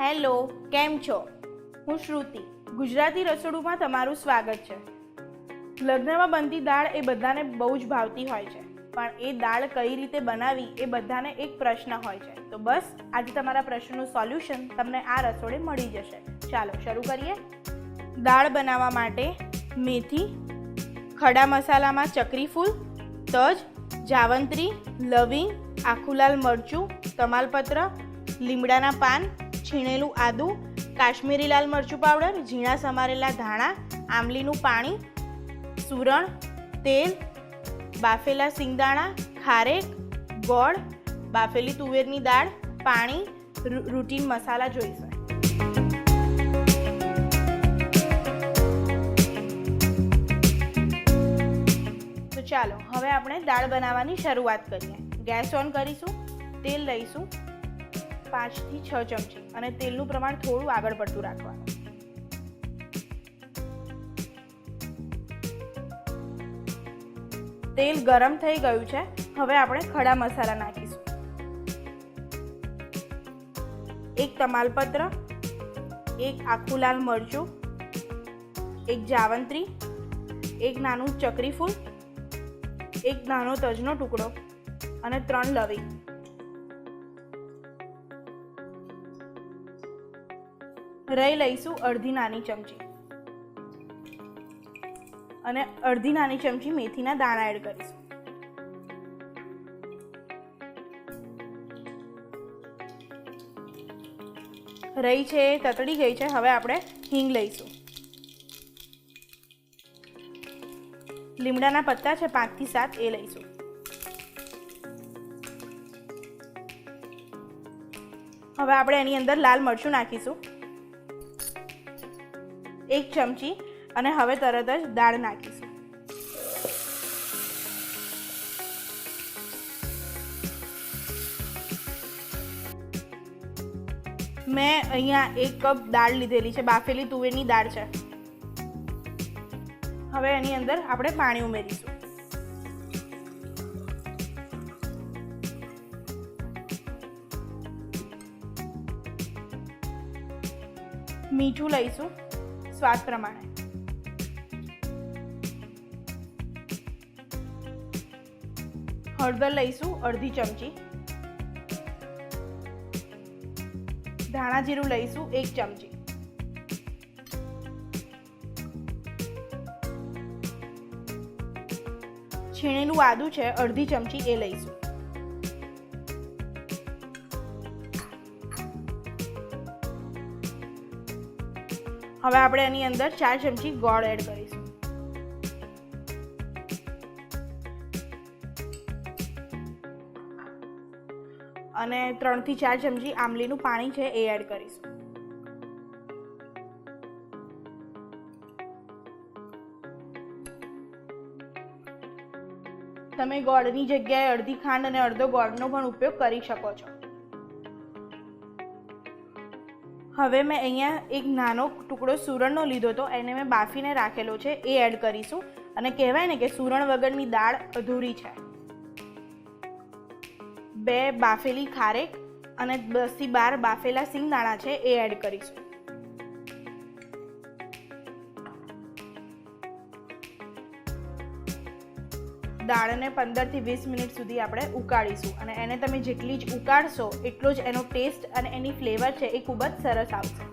Hello, કેમ છો? હું શ્રુતિ. ગુજરાતી રસોડુમાં તમારું સ્વાગત છે. લગ્નમાં બનતી દાળ એ બધાને બહુ જ ભાવતી હોય છે, પણ એ દાળ કઈ રીતે બનાવી એ બધાને એક પ્રશ્ન હોય છે. તો બસ આજે તમારા પ્રશ્નનું સોલ્યુશન તમને આ રસોડે મળી જશે. ચાલો શરૂ કરીએ. દાળ બનાવવા માટે મેથી, ખડા મસાલામાં ચકરી ફૂલ, તજ, જાવંત્રી, લવિંગ, આખું લાલ મરચું, તમાલપત્ર, લીમડાના પાન, છીણેલું આદું, કાશ્મીરી લાલ મરચું પાવડર, ઝીણા સમારેલા ધાણા, આમલીનું પાણી, સૂરણ, તેલ, બાફેલા સિંગદાણા, ખારેક, ગોળ, બાફેલી તુવેરની દાળ, પાણી, રૂટીન મસાલા જોઈશે. તો ચાલો હવે આપણે દાળ બનાવવાની શરૂઆત કરીએ. ગેસ ઓન કરીશું. તેલ લઈશું 5 થી 6 ચમચી અને તેલનું પ્રમાણ થોડું આગળ પડતું રાખવાનું. તેલ ગરમ થઈ ગયું છે. હવે આપણે ખડા મસાલા નાખીશું. 1 તમાલપત્ર, 1 આખું લાલ મરચું, 1 જાવંત્રી, 1 નાનું ચકરી ફૂલ, 1 નાનો તજનો ટુકડો અને 3 લવિંગ. રાઈ લઈશું અડધી નાની ચમચી અને અડધી નાની ચમચી મેથીના દાણા એડ કરીશું. રાઈ છે તતડી ગઈ છે. હવે આપણે હિંગ લઈશું. લીમડાના પત્તા છે 5 થી 7 એ લઈશું. હવે આપણે એની અંદર લાલ મરચું નાખીશું 1 ચમચી અને હવે તરત જ દાળ નાખીશું. મેં અહીંયા 1 કપ દાળ લીધેલી છે, બાફેલી તુવેરની દાળ છે. હવે એની અંદર આપણે પાણી ઉમેરીશું. મીઠું લઈશું સ્વાદ પ્રમાણે. હળદર લઈશું અડધી ચમચી. ધાણા જીરું લઈશું 1 ચમચી. છીણેલું આદું છે અડધી ચમચી એ લઈશું. હવે આપણે એની અંદર 4 ચમચી ગોળ એડ કરીશું. અને 3 થી 4 ચમચી આમલીનું પાણી છે એ એડ કરીશું. તમે ગોળની જગ્યાએ અડધી ખાંડ અને અડધો ગોળનો પણ ઉપયોગ કરી શકો છો. હવે મેં અહીંયા એક નાનો ટુકડો સૂરણનો લીધો હતો, એને મેં બાફીને રાખેલો છે એ એડ કરીશું. અને કહેવાય ને કે સૂરણ વગરની દાળ અધૂરી છે. 2 બાફેલી ખારેક અને 10 થી 12 બાફેલા સિંગદાણા છે એ એડ કરીશું. દાળને 15 થી 20 મિનિટ સુધી આપણે ઉકાળીશું અને એને તમે જેટલી જ ઉકાળશો એટલો જ એનો ટેસ્ટ અને એની ફ્લેવર છે એ ખૂબ જ સરસ આવશે.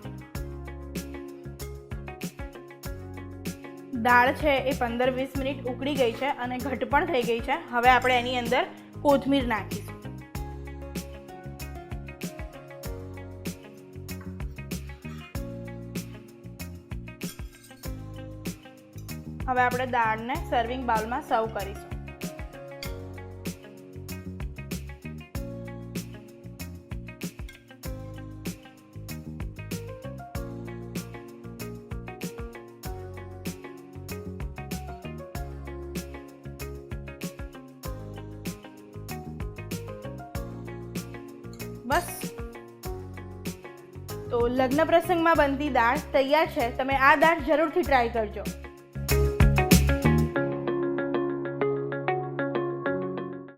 દાળ છે એ 15-20 મિનિટ ઉકળી ગઈ છે અને ઘટ પણ થઈ ગઈ છે. હવે આપણે એની અંદર કોથમીર નાખીશું. હવે આપણે દાળને સર્વિંગ બાઉલમાં સર્વ કરીશું. બસ તો લગ્ન પ્રસંગમાં બનતી દાળ તૈયાર છે. તમે આ દાળ જરૂરથી ટ્રાય કરજો.